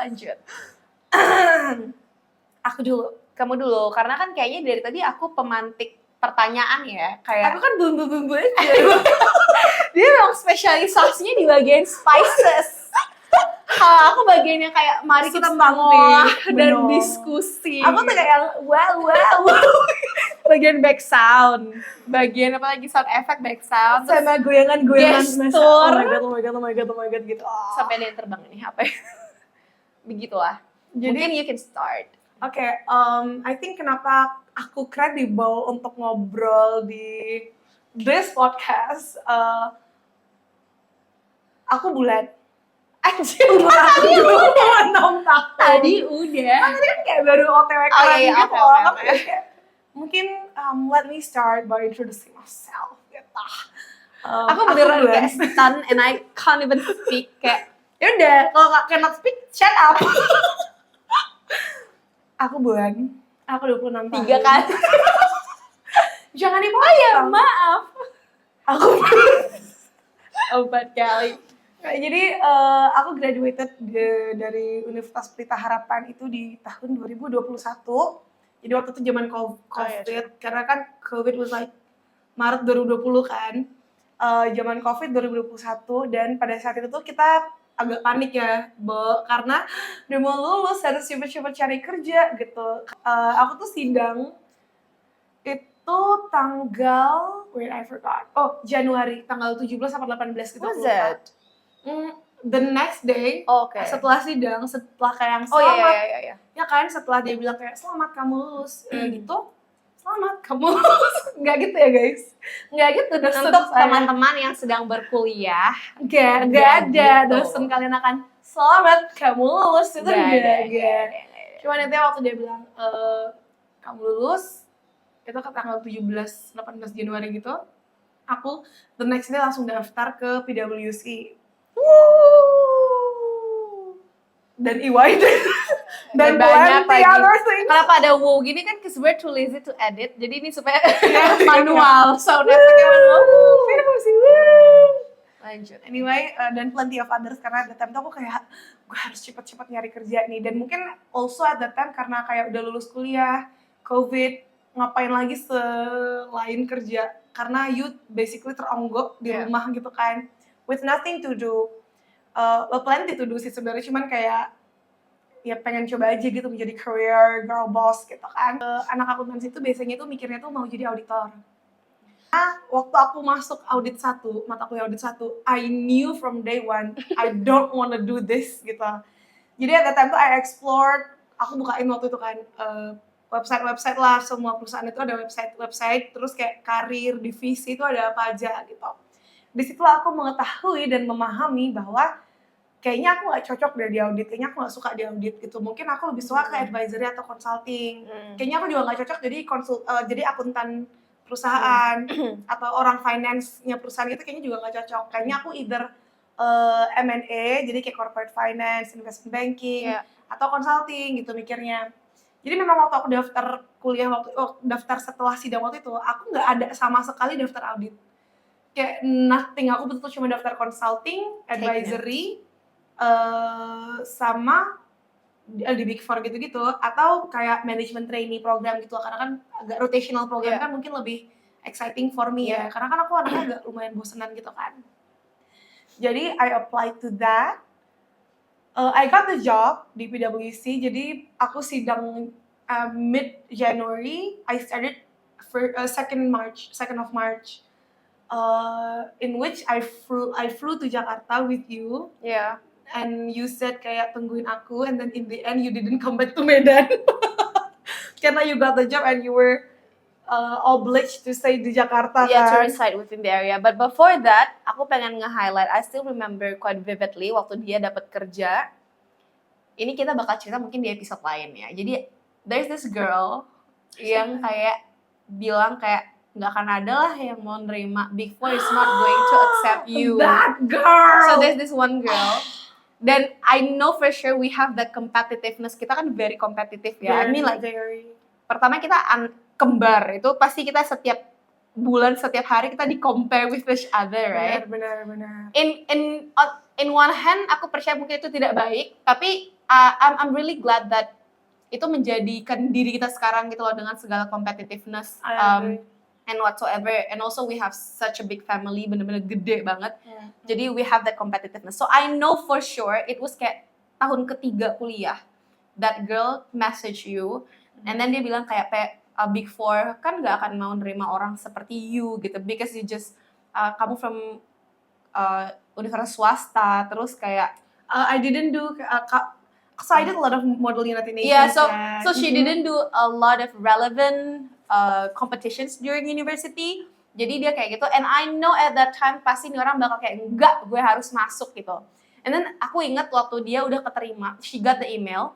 Lanjut. Aku dulu. Kamu dulu, karena kan kayaknya dari tadi aku pemantik pertanyaan ya, kayak Aku kan bumbu-bumbu aja. dia memang spesialisasinya di bagian spices. Kalau aku bagiannya kayak mari kita mengolah dan diskusi. Aku tuh kayak wow. Bagian back sound, bagian apa lagi sound effect back sound, terus sama goyangan-goyangan gestur. Oh my god gitu. Sampai ada yang terbang ini apa ya? Begitulah. Jadi, mungkin you can start. Oke, I think kenapa aku credible untuk ngobrol di this podcast, aku bulat. Anjir, Umur aku dulu 6 tahun. tadi udah. Tadi kan kayak baru OTW keren iya, gitu. oke. Kayak, mungkin let me start by introducing myself gitu. Aku beneran kayak stun and I can't even speak, kayak yaudah, kalau gak cannot speak, shut up. Aku bulan, aku 26 tahun. 3 kali. Jangan dipotong. Maaf. Aku 4 kali. Jadi aku graduated dari Universitas Pelita Harapan itu di tahun 2021. Jadi waktu itu zaman COVID, karena kan COVID was like Maret 2020 kan. Zaman COVID 2021 dan pada saat itu tuh kita agak panik ya, karena udah mau lulus harus cepet-cepet cari kerja gitu. Aku tuh sidang itu tanggal, wait I forgot. Oh, Januari, tanggal 17 sampai 18 gitu. What's that? The next day, setelah sidang, setelah kayak yang selamat, iya. Ya kan, setelah dia bilang kayak selamat kamu lulus, gitu, selamat kamu lulus, nggak gitu ya guys, nggak gitu dosen. Untuk teman-teman yang sedang berkuliah, nggak ada gitu. Dosen kalian akan selamat kamu lulus itu nggak. Cuman itu waktu dia bilang kamu lulus, itu ke tanggal 17-18 Januari gitu, aku the next day langsung daftar ke PwC. Dan EY dan banyak lagi. Kenapa ada wow gini kan, cause we're too lazy to edit, jadi ini supaya manual, sound effect-nya manual. Lanjut. Anyway, dan plenty of others, karena at the time tuh aku kayak gue harus cepet-cepet nyari kerja nih, dan mungkin also at the time karena kayak udah lulus kuliah, COVID, ngapain lagi selain kerja, karena you basically teronggok di rumah gitu kan, with nothing to do. Plenty to do sih sebenarnya, cuman kayak ya pengen coba aja gitu menjadi career girl boss gitu kan. Anak akuntansi itu biasanya tuh mikirnya tuh mau jadi auditor. Nah, waktu aku masuk audit 1, mata kuliah audit 1, I knew from day one I don't wanna do this gitu. Jadi at that time tuh I explored, aku bukain waktu itu kan website lah, semua perusahaan itu ada website, terus kayak karir, divisi itu ada apa aja gitu. Di situlah aku mengetahui dan memahami bahwa kayaknya aku nggak cocok deh di audit, kayaknya aku nggak suka di audit gitu. Mungkin aku lebih suka ke advisory atau consulting. Kayaknya aku juga nggak cocok jadi akuntan perusahaan atau orang finance-nya perusahaan gitu, kayaknya juga nggak cocok. Kayaknya aku either M&A, jadi kayak corporate finance, investment banking, atau consulting gitu mikirnya. Jadi memang waktu aku daftar kuliah daftar setelah sidang waktu itu, aku nggak ada sama sekali daftar audit. Kayak nothing, aku betul-betul cuma daftar consulting, advisory, sama di Big Four gitu-gitu, atau kayak management trainee program gitu, karena kan agak rotational program kan mungkin lebih exciting for me ya, karena kan aku anaknya agak lumayan bosenan gitu kan. Jadi I applied to that, I got the job di PwC, jadi aku sidang mid-January, I started 2nd of March. In which I flew to Jakarta with you. Yeah. And you said kayak tungguin aku, and then in the end you didn't come back to Medan. Karena you got the job and you were obliged to stay di Jakarta kan. Yeah, to reside within the area. But before that, aku pengen nge-highlight, I still remember quite vividly waktu dia dapat kerja. Ini kita bakal cerita mungkin di episode lain ya. Jadi there's this girl yang kayak bilang kayak nggak akan ada lah yang mau nerima, Big Four is not going to accept you. That girl! So there's this one girl, dan I know for sure we have that competitiveness, kita kan very competitive ya. I mean like, pertama kita kembar, itu pasti kita setiap bulan, setiap hari kita di-compare with each other, right? Benar. In one hand, aku percaya mungkin itu tidak baik, tapi I'm really glad that itu menjadikan diri kita sekarang gitu loh dengan segala competitiveness I agree. and whatsoever, and also we have such a big family, bener-bener gede banget. Jadi we have that competitiveness. So I know for sure it was kayak tahun ketiga kuliah that girl message you, and then dia bilang kayak Big Four kan gak akan mau nerima orang seperti you gitu, because you just kamu from universitas swasta, terus kayak I didn't do so I did a lot of model United Nations. yeah, kan. so she didn't do a lot of relevant competitions during university. Jadi dia kayak gitu, and I know at that time pasti nih orang bakal kayak enggak, gue harus masuk gitu. And then aku inget waktu dia udah keterima, she got the email,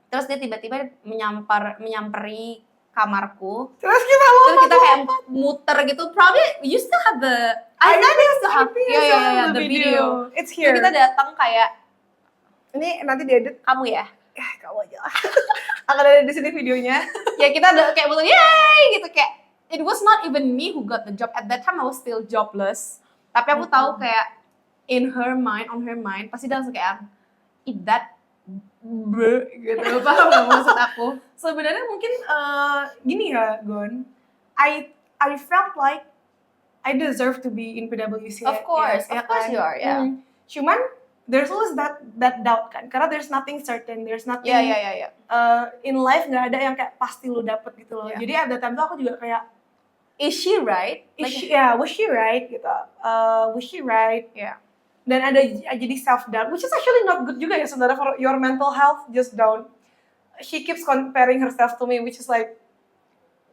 terus dia tiba-tiba menyamperi kamarku, Terus kita terus kita kayak muter gitu. Probably you still have the I think you still have the video. It's Terus here. kita datang kayak Ini nanti diedit. kamu ya. Kamu aja lah. Akan ada di sini videonya. Ya kita ada kayak betul yay gitu, kayak it was not even me who got the job at that time. I was still jobless, tapi aku tahu kayak on her mind pasti dia langsung kayak eat that gitu. Paham gak maksud aku? Sebenarnya mungkin gini ya, Gon. I felt like I deserve to be in PwC. Of course kan? you are, yeah. Cuman there's always that doubt kan, karena there's nothing certain, there's nothing Yeah. in life nggak ada yang kayak pasti lu dapet gitu loh. Yeah. Jadi at that time tuh aku juga kayak Is she right? was she right gitu? Was she right? Yeah. Dan ada jadi self doubt, which is actually not good juga ya sebenarnya for your mental health. Just don't. She keeps comparing herself to me, which is like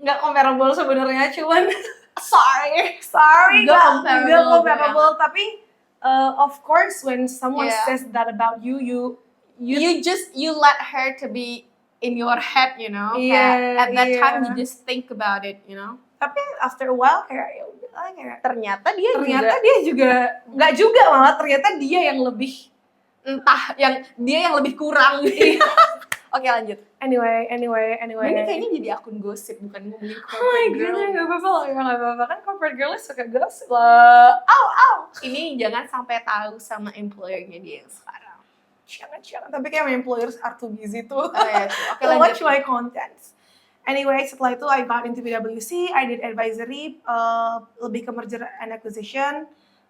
nggak comparable sebenarnya, cuman sorry, Nggak nggak comparable, comparable. Tapi of course when someone Yeah. says that about you You let her to be in your head, you know. Yeah, Kayak, at that time yeah. you just think about it, you know. Tapi after a while kayak ya udah kayak Ternyata dia dia juga nggak juga, malah ternyata dia yang lebih dia yang lebih kurang. Oke, lanjut. anyway. Ini kayaknya jadi akun gosip, bukan ngomongin Oh my corporate girl. god, nggak apa-apa lah, nggak apa-apa kan corporate girl suka gosip lah. Ini jangan sampai tahu sama employer-nya dia yang sekarang. Jangan. Tapi kayak my employers are too busy tuh. Oh ya, oke to watch lanjut. my contents. Anyway, setelah itu I got into PwC, I did advisory, lebih ke merger and acquisition.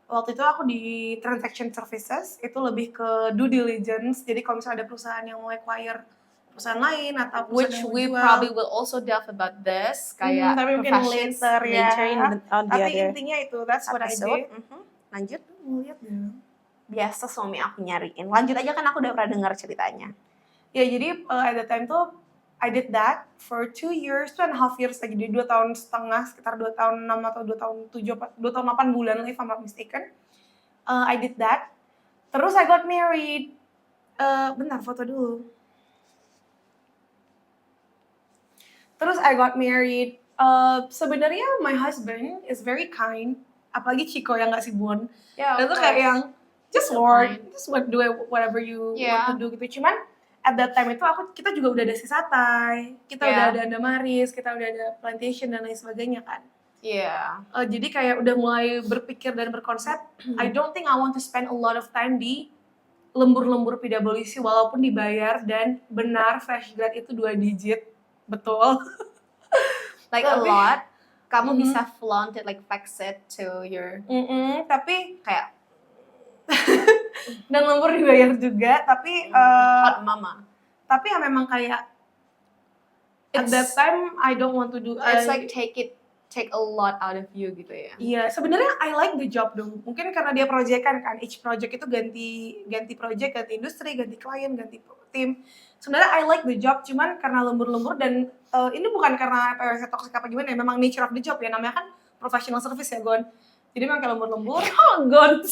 Waktu itu aku di transaction services, itu lebih ke due diligence. Jadi kalau misalnya ada perusahaan yang mau acquire perusahaan lain atau perusahaan Which yang mau we jual, probably will also delve about this, kayak tapi mungkin professions later ya. on the Tapi other intinya itu, that's what I episode. did. Lanjut. Ngeliat ya. Biasa suami aku nyariin. Lanjut aja, kan aku udah pernah dengar ceritanya. Ya jadi at the time tuh I did that for 2 years, 2.5 years lagi, jadi 2 tahun setengah, sekitar 2 tahun 6 atau 2 tahun 7, 2 tahun 8 bulan lah if I'm not mistaken. I did that. Terus I got married. Bentar, foto dulu. Terus I got married. Sebenarnya my husband is very kind, apalagi Chico yang nggak sibuk. Ya, Dan tuh kayak yang just So work, fine. just do whatever you Yeah. want to do gitu. Cuman at that time itu kita juga udah ada Sisatai, kita udah Yeah. ada Andamaris, kita udah ada Plantation dan lain sebagainya kan. Iya. Jadi kayak udah mulai berpikir dan berkonsep, I don't think I want to spend a lot of time di lembur-lembur PwC walaupun dibayar dan benar fresh grad itu 2 digit, betul. Like a Tapi- lot. Kamu Mhm. bisa flaunt it, like flex it to your Tapi kayak dan lembur dibayar juga, tapi hot mama. tapi ya memang kayak at It's- that time I don't want to do. It's like take a lot out of you gitu ya. Iya, sebenarnya I like the job dong. Mungkin karena dia proyekan kan, each project itu ganti project, ganti industri, ganti klien, ganti tim. Sebenarnya I like the job, cuman karena lembur-lembur dan ini bukan karena PwC toxic apa gimana ya, memang nature of the job ya, namanya kan professional service ya, Gon. Jadi memang kayak lembur-lembur. Oh, Gon.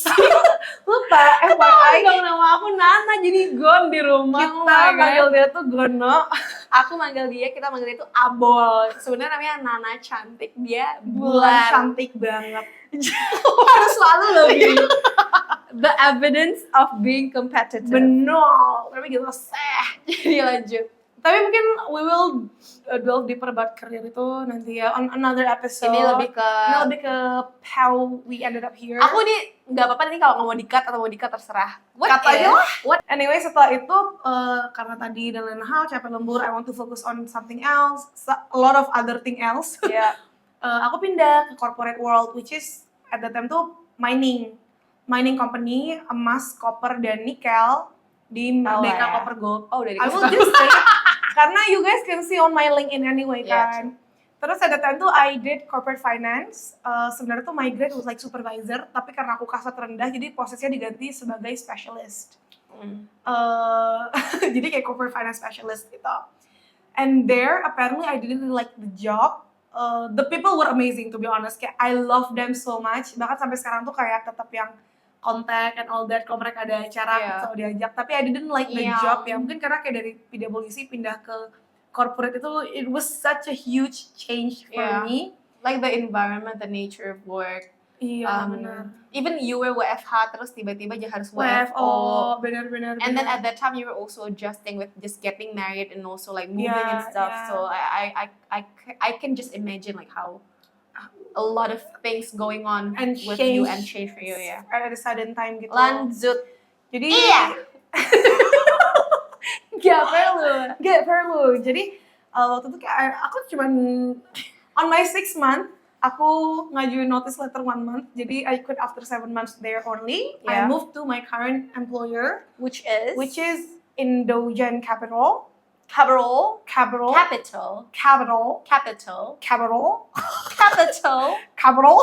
Lupa, FYI. Nama aku Nana, jadi Gon di rumah. Kita panggil dia tuh Gono. Aku manggil dia, kita manggil dia tuh Abol. Sebenarnya namanya Nana cantik, dia Bulan bulan. cantik banget. Harus selalu lebih. The evidence of being competitive. Benar. Tapi gitu seh. Jadi lanjut. Tapi mungkin we will delve deeper about career itu nanti ya on another episode. Ini lebih ke how we ended up here. Aku nih nggak apa-apa nih kalau nggak mau di-cut atau mau di-cut terserah. Cut aja lah. What Anyway, setelah itu karena tadi dan lain hal capek lembur, I want to focus on something else, a lot of other thing else. ya? Aku pindah ke corporate world, which is at that time tuh mining company, emas, copper, dan nikel di Merdeka ya. Copper Gold. Oh, dari I will just say, karena you guys can see on my LinkedIn anyway Yeah, kan. Terus at that time tuh I did corporate finance. Sebenarnya tuh my grade was like supervisor, tapi karena aku kasat rendah, jadi posisinya diganti sebagai specialist. Jadi kayak corporate finance specialist gitu. And there apparently I didn't really like the job. The people were amazing to be honest. Kayak I love them so much. Bahkan sampai sekarang tuh kayak tetap yang contact and all that kalau mereka ada acara Yeah. selalu diajak. Tapi I didn't like the Yeah. job ya. Mungkin karena kayak dari PwC pindah ke corporate itu it was such a huge change for Yeah. me. Like the environment, the nature of work. Iya benar. Even you were WFH terus tiba-tiba aja harus WFO benar-benar. And then at that time you were also adjusting with just getting married and also like moving Yeah, and stuff. yeah. So I can just imagine like how a lot of things going on And with change. you and change for you ya. At a sudden time gitu. Lanjut. Jadi Iya. Gak perlu. Jadi waktu itu kayak aku cuman on my 6th month aku ngajuin notice letter 1 month. Jadi I quit after 7 months there only. I Yeah. moved to my current employer, Which which is Indogen Capital. capital. Capital. Capital. Capital. Capital. Capital. Capital. Capital.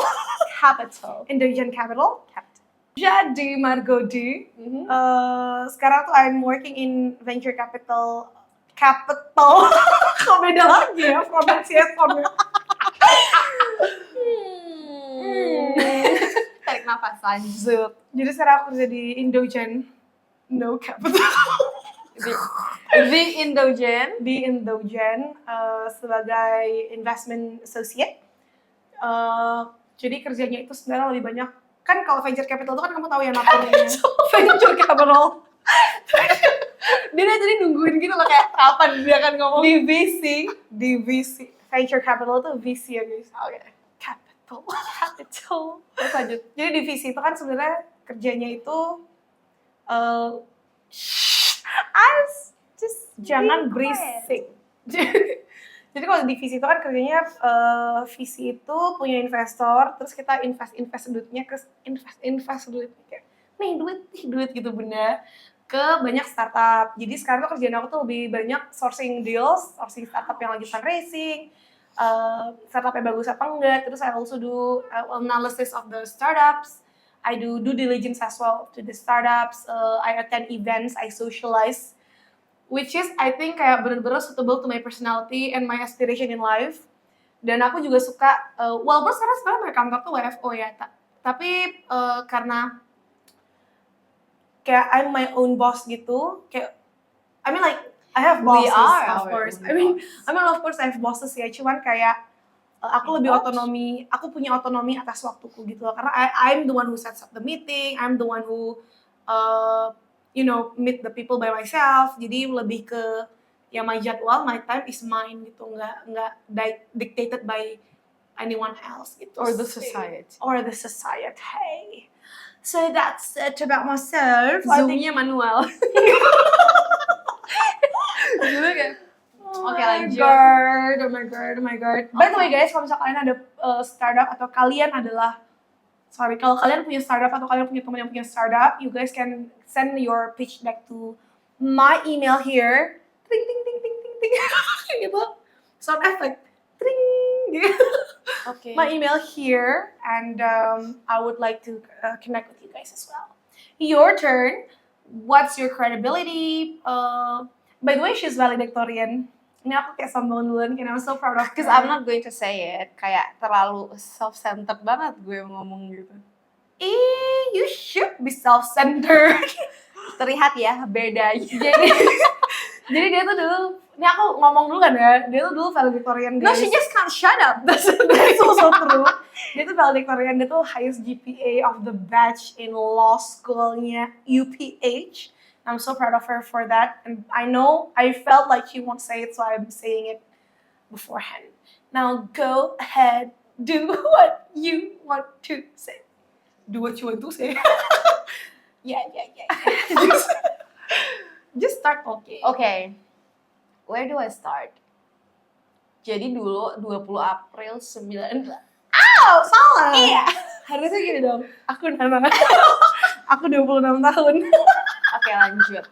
Capital. Indogen Capital. Capital. Jadi Margodi, Mhm. sekarang tuh I'm working in venture capital. Kok beda lagi ya pronunciation-nya. Tarik nafas lanjut. Jadi sekarang aku kerja di Indogen. No capital. The Indogen. Di Indogen sebagai investment associate. Jadi kerjanya itu sebenarnya lebih banyak. Kan kalau venture capital itu kan kamu tahu ya namanya. Venture capital. Dia tadi nungguin gitu loh kayak kapan dia akan ngomong. Di VC. Venture capital itu VC ya guys. Oke. Capital. Capital. Terus lanjut. Jadi di VC itu kan sebenarnya kerjanya itu jangan berisik. Jadi kalau di VC itu kan kerjanya VC itu punya investor, terus kita invest duitnya ke invest duit kayak duit gitu bunda ke banyak startup. Jadi sekarang tuh kerjaan aku tuh lebih banyak sourcing deals, sourcing startup yang lagi fundraising, startupnya bagus apa enggak. Terus I also do analysis of the startups. I do due diligence as well to the startups. I attend events, I socialize, which is I think kayak bener-bener suitable to my personality and my aspiration in life. Dan aku juga suka, walaupun sekarang kantor tuh WFO ya, tapi karena kayak I'm my own boss gitu, kayak I mean like I have bosses, of course. Of course I have bosses ya, cuman kayak aku lebih otonomi, aku punya otonomi atas waktuku gitu loh. Karena I'm the one who sets up the meeting, I'm the one who meet the people by myself. Jadi lebih ke ya my jadwal, my time is mine gitu, nggak dictated by anyone else gitu. Or the society. Or the society. So that's it about myself. I think- Zoom-nya manual. Dulu kan. Oke, lanjut. Oh my god. By the way guys, kalau misalnya kalian ada startup atau kalian kalau kalian punya startup atau kalian punya teman yang punya startup, you guys can send your pitch deck to my email here. Ting ting ting ting ting ting. Gitu. Sound effect. Tring. Gitu. Oke. My email here, and I would like to connect with you guys as well. Your turn. What's your credibility? By the way, she's valedictorian. Ini aku kayak sombong duluan, karena I'm so proud of her. Because I'm not going to say it, kayak terlalu self-centered banget gue ngomong gitu. You should be self-centered. Terlihat ya bedanya. Jadi dia tuh dulu, ini aku ngomong dulu kan ya, dia tuh dulu valedictorian No, guys. she just can't shut up. That's so true. Dia tuh valedictorian, dia tuh highest GPA of the batch in law school-nya UPH. I'm so proud of her for that. And I know I felt like she won't say it, so I'm saying it beforehand. Now go ahead, do what you want to say. Do what you want to say. Yeah. Just start talking. Oke, where do I start? Jadi dulu 20 April 9. Oh, salah. Iya. Harusnya gini dong. Aku Nana. Aku 26 tahun. Oke, lanjut.